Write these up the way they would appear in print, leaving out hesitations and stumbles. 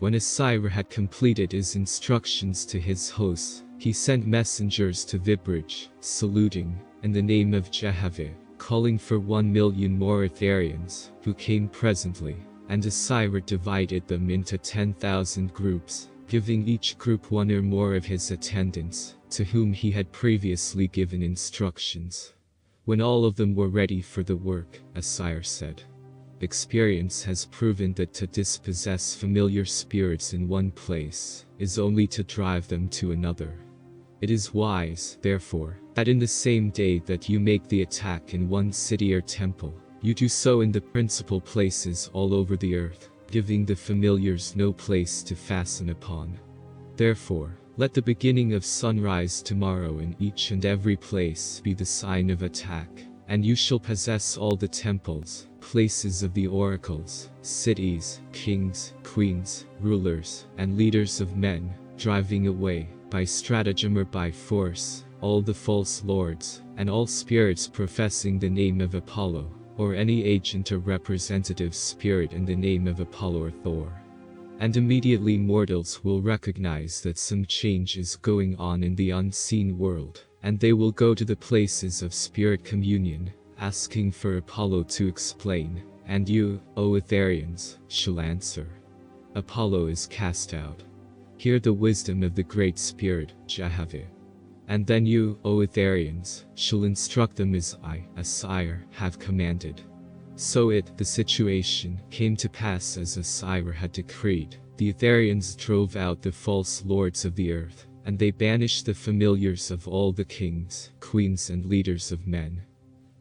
When Osiris had completed his instructions to his hosts, he sent messengers to Vibridge, saluting, in the name of Jehovah, calling for 1,000,000 more Etherians, who came presently, and Osiris divided them into 10,000 groups, giving each group one or more of his attendants, to whom he had previously given instructions. When all of them were ready for the work, Osiris said, "Experience has proven that to dispossess familiar spirits in one place is only to drive them to another. It is wise, therefore, that in the same day that you make the attack in one city or temple, you do so in the principal places all over the earth, giving the familiars no place to fasten upon. Therefore, let the beginning of sunrise tomorrow in each and every place be the sign of attack, and you shall possess all the temples, places of the oracles, cities, kings, queens, rulers, and leaders of men, driving away, by stratagem or by force, all the false lords, and all spirits professing the name of Apollo, or any agent or representative spirit in the name of Apollo or Thor. And immediately mortals will recognize that some change is going on in the unseen world, and they will go to the places of spirit communion, asking for Apollo to explain, and you, O Etherians, shall answer, Apollo is cast out. Hear the wisdom of the Great Spirit, Jehovah. And then you, O Etherians, shall instruct them as I, Osiris, have commanded." So the situation, came to pass as Osiris had decreed. The Etherians drove out the false lords of the earth, and they banished the familiars of all the kings, queens and leaders of men.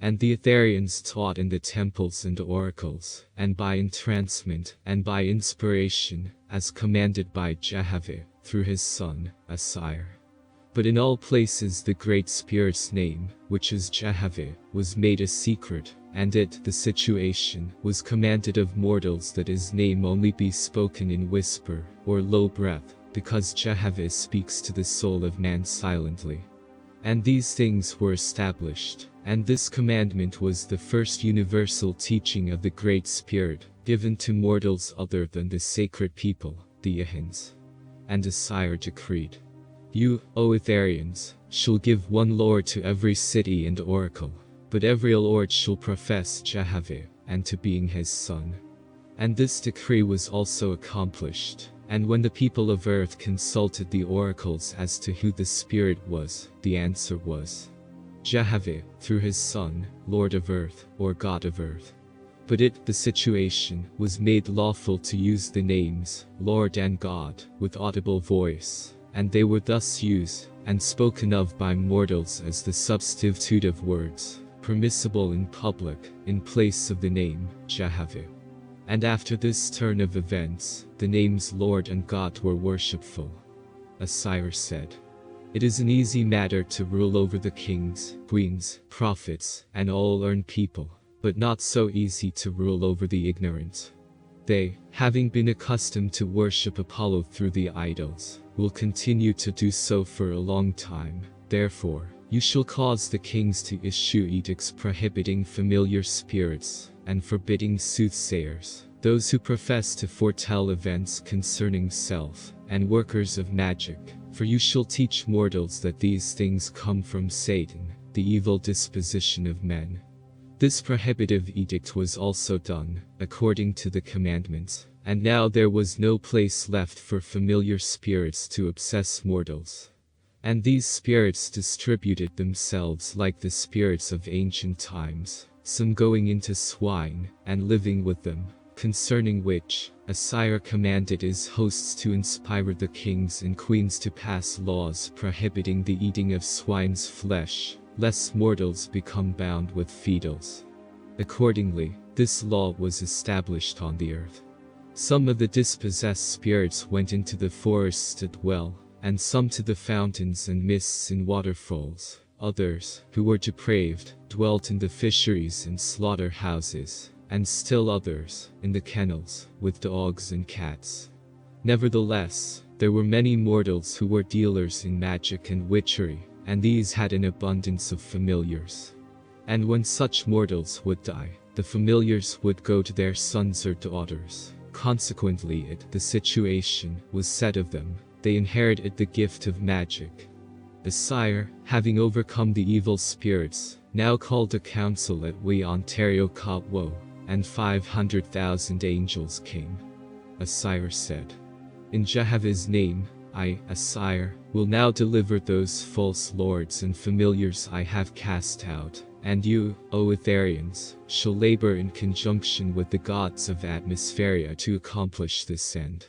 And the Etherians taught in the temples and oracles, and by entrancement, and by inspiration, as commanded by Jehovah, through his son, Osiris. But in all places the Great Spirit's name, which is Jehovah, was made a secret, and the situation, was commanded of mortals that his name only be spoken in whisper, or low breath, because Jehovah speaks to the soul of man silently. And these things were established, and this commandment was the first universal teaching of the Great Spirit, given to mortals other than the sacred people, the Yearns. And Osiris decreed, "You, O Etherians, shall give one lord to every city and oracle, but every lord shall profess Jehovah, and to being his son." And this decree was also accomplished. And when the people of earth consulted the oracles as to who the Spirit was, the answer was, Jehovah, through his Son, Lord of earth, or God of earth. But the situation, was made lawful to use the names, Lord and God, with audible voice, and they were thus used, and spoken of by mortals as the substitute of words, permissible in public, in place of the name, Jehovah. And after this turn of events, the names Lord and God were worshipful. Osiris said, "It is an easy matter to rule over the kings, queens, prophets, and all learned people, but not so easy to rule over the ignorant. They, having been accustomed to worship Apollo through the idols, will continue to do so for a long time. Therefore, you shall cause the kings to issue edicts prohibiting familiar spirits, and forbidding soothsayers, those who profess to foretell events concerning self, and workers of magic, for you shall teach mortals that these things come from Satan, the evil disposition of men." This prohibitive edict was also done, according to the commandments, and now there was no place left for familiar spirits to obsess mortals. And these spirits distributed themselves like the spirits of ancient times, some going into swine, and living with them, concerning which, Osiris commanded his hosts to inspire the kings and queens to pass laws prohibiting the eating of swine's flesh, lest mortals become bound with feudals. Accordingly, this law was established on the earth. Some of the dispossessed spirits went into the forests to dwell, and some to the fountains and mists and waterfalls. Others, who were depraved, dwelt in the fisheries and slaughterhouses, and still others, in the kennels, with dogs and cats. Nevertheless, there were many mortals who were dealers in magic and witchery, and these had an abundance of familiars. And when such mortals would die, the familiars would go to their sons or daughters, Consequently the situation was said of them, they inherited the gift of magic. The sire, having overcome the evil spirits, now called a council at Ontario, and 500,000 angels came. Osiris said, "In Jehovah's name, I, Osiris, will now deliver those false lords and familiars I have cast out, and you, O Etherians, shall labor in conjunction with the gods of Atmospheria to accomplish this end.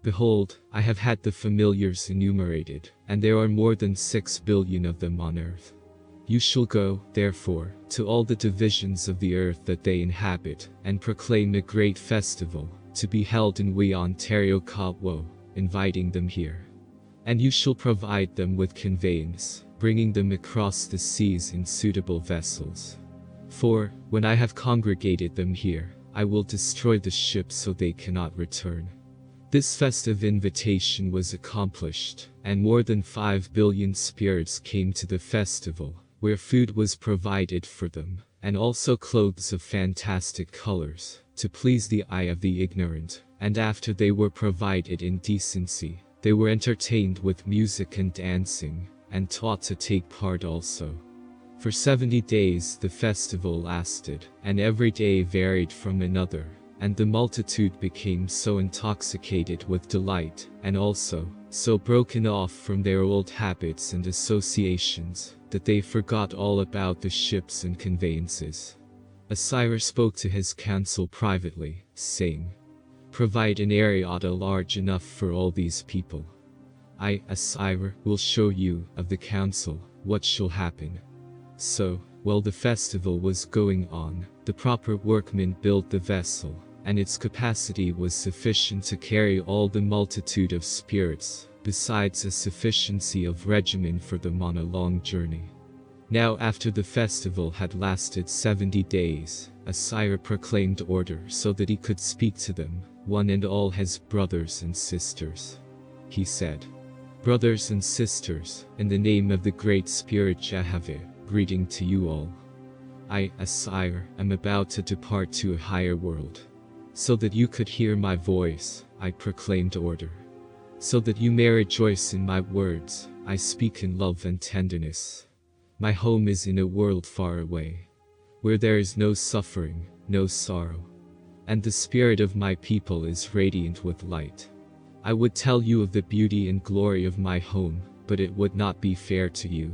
Behold, I have had the familiars enumerated, and there are more than 6 billion of them on earth. You shall go, therefore, to all the divisions of the earth that they inhabit, and proclaim a great festival, to be held in Ontario, inviting them here. And you shall provide them with conveyance, bringing them across the seas in suitable vessels. For, when I have congregated them here, I will destroy the ships so they cannot return." This festive invitation was accomplished, and more than 5 billion spirits came to the festival, where food was provided for them, and also clothes of fantastic colors, to please the eye of the ignorant, and after they were provided in decency, they were entertained with music and dancing, and taught to take part also. For 70 days the festival lasted, and every day varied from another, and the multitude became so intoxicated with delight, and also so broken off from their old habits and associations, that they forgot all about the ships and conveyances. Osiris spoke to his council privately, saying, "Provide an areata large enough for all these people. I, Osiris, will show you, of the council, what shall happen." So, while the festival was going on, the proper workmen built the vessel, and its capacity was sufficient to carry all the multitude of spirits, besides a sufficiency of regimen for them on a long journey. Now after the festival had lasted 70 days, Osiris proclaimed order so that he could speak to them, one and all his brothers and sisters. He said, "Brothers and sisters, in the name of the great spirit Jehovah, greeting to you all. I, Osiris, am about to depart to a higher world. So that you could hear my voice, I proclaimed order. So that you may rejoice in my words, I speak in love and tenderness. My home is in a world far away, where there is no suffering, no sorrow, and the spirit of my people is radiant with light. I would tell you of the beauty and glory of my home, but it would not be fair to you.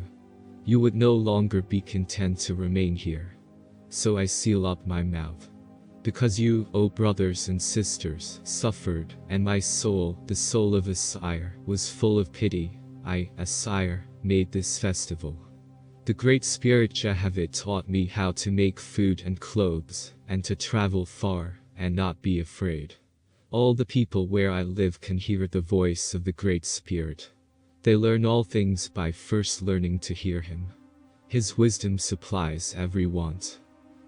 You would no longer be content to remain here. So I seal up my mouth. Because you, O brothers and sisters, suffered, and my soul, the soul of Osiris, was full of pity, I, Osiris, made this festival. The great spirit Jehovah taught me how to make food and clothes, and to travel far, and not be afraid. All the people where I live can hear the voice of the great spirit. They learn all things by first learning to hear him. His wisdom supplies every want.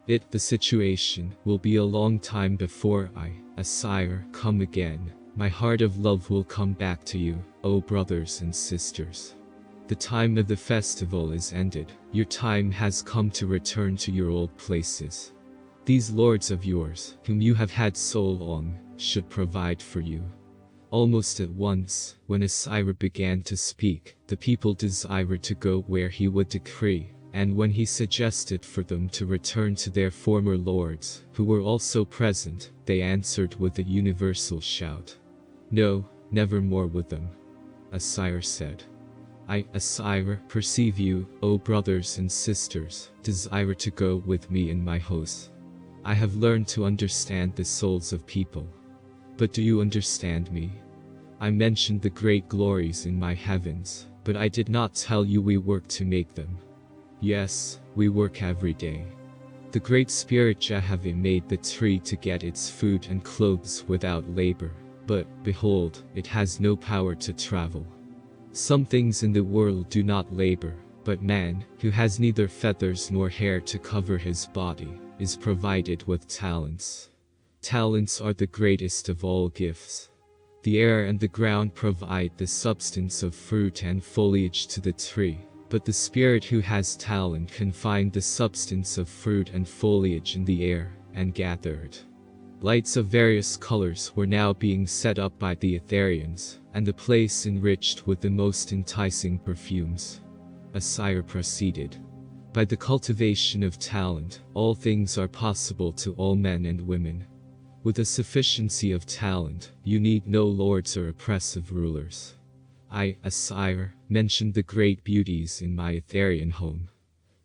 The situation, will be a long time before I, Osiris, come again. My heart of love will come back to you, O brothers and sisters. The time of the festival is ended, your time has come to return to your old places. These lords of yours, whom you have had so long, should provide for you." Almost at once, when Osiris began to speak, the people desired to go where he would decree, and when he suggested for them to return to their former lords, who were also present, they answered with a universal shout, "No, never more with them." Osiris said, "I, Osiris, perceive you, O brothers and sisters, desire to go with me in my host. I have learned to understand the souls of people. But do you understand me? I mentioned the great glories in my heavens, but I did not tell you we work to make them. Yes, we work every day. The great spirit Jehovah made the tree to get its food and clothes without labor, but, behold, it has no power to travel. Some things in the world do not labor, but man, who has neither feathers nor hair to cover his body, is provided with talents. Talents are the greatest of all gifts. The air and the ground provide the substance of fruit and foliage to the tree, but the spirit who has talent can find the substance of fruit and foliage in the air, and gather it. Lights of various colors were now being set up by the Etherians, and the place enriched with the most enticing perfumes. Osiris proceeded. By the cultivation of talent, all things are possible to all men and women. With a sufficiency of talent, you need no lords or oppressive rulers. I, Osiris, mentioned the great beauties in my Etherian home.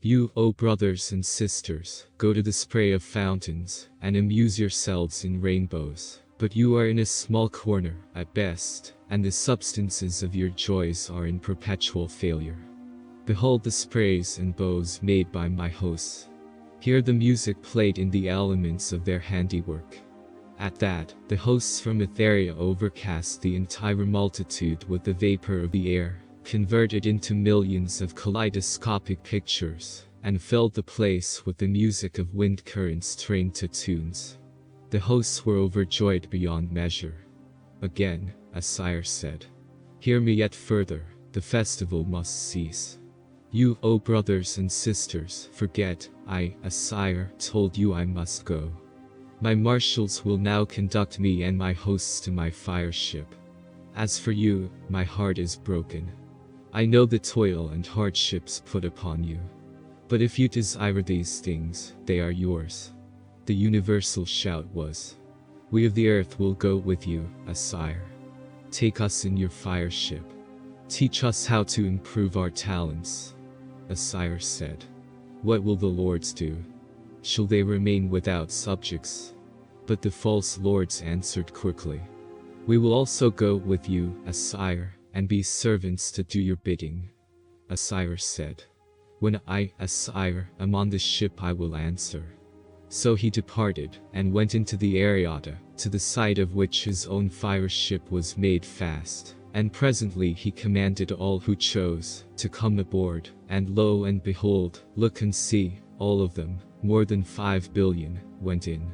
You, O brothers and sisters, go to the spray of fountains, and amuse yourselves in rainbows, but you are in a small corner, at best, and the substances of your joys are in perpetual failure. Behold the sprays and bows made by my hosts. Hear the music played in the elements of their handiwork. At that, the hosts from Etherea overcast the entire multitude with the vapor of the air, converted into millions of kaleidoscopic pictures, and filled the place with the music of wind currents trained to tunes. The hosts were overjoyed beyond measure. Again, Osiris said, "Hear me yet further, the festival must cease. You, O brothers and sisters, forget, I, Osiris, told you I must go. My marshals will now conduct me and my hosts to my fire ship. As for you, my heart is broken. I know the toil and hardships put upon you. But if you desire these things, they are yours." The universal shout was, "We of the earth will go with you, Osiris. Take us in your fire ship. Teach us how to improve our talents." Osiris said, "What will the lords do? Shall they remain without subjects?" But the false lords answered quickly, "We will also go with you, Osiris, and be servants to do your bidding." Osiris said, "When I, Osiris, am on the ship I will answer." So he departed, and went into the Areata, to the side of which his own fire ship was made fast. And presently he commanded all who chose, to come aboard, and lo and behold, look and see, all of them, more than 5 billion, went in.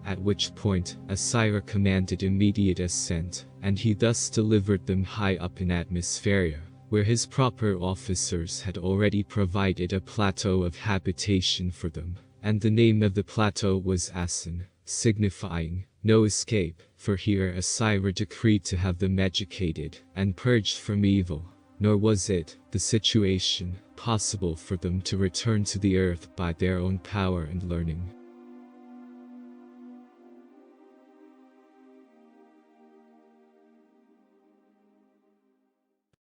At which point, Osiris commanded immediate ascent, and he thus delivered them high up in Atmospheria, where his proper officers had already provided a plateau of habitation for them, and the name of the plateau was Asin, signifying, no escape, for here Osiris decreed to have them educated, and purged from evil, nor was it, the situation, possible for them to return to the earth by their own power and learning.